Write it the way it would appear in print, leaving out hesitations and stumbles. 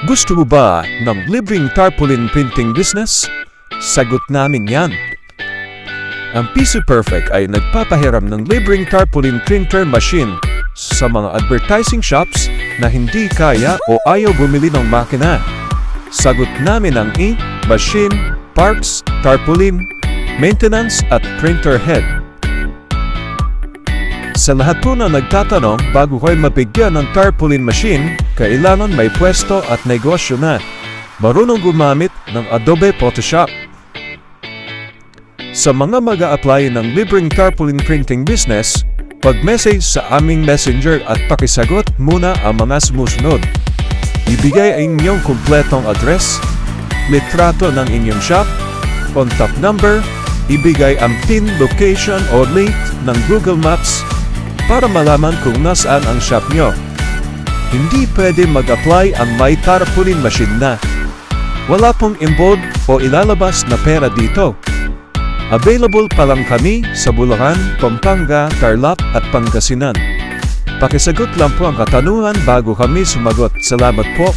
Gusto mo ba ng libreng tarpaulin printing business? Sagot namin yan. Ang PC Perfect ay nagpapahiram ng libreng tarpaulin printer machine sa mga advertising shops na hindi kaya o ayaw bumili ng makina. Sagot namin ang ink, machine, parts, tarpaulin, maintenance at printer head. Sa lahat po na nagtatanong, bago kayo mabigyan ng tarpaulin machine, kailangan may pwesto at negosyo na. Marunong gumamit ng Adobe Photoshop. Sa mga mag-a-apply ng libreng tarpaulin printing business, pag-message sa aming messenger at pakisagot muna ang mga sumusunod. Ibigay ang inyong kumpletong address, litrato ng inyong shop, contact number, ibigay ang pin location o link ng Google Maps para malaman kung nasaan ang shop nyo. Hindi pwede mag-apply ang may tarpaulin machine na. Wala pong involved o ilalabas na pera dito. Available pa lang kami sa Bulacan, Pampanga, Tarlac at Pangasinan. Pakisagot lang po ang katanungan bago kami sumagot. Salamat po.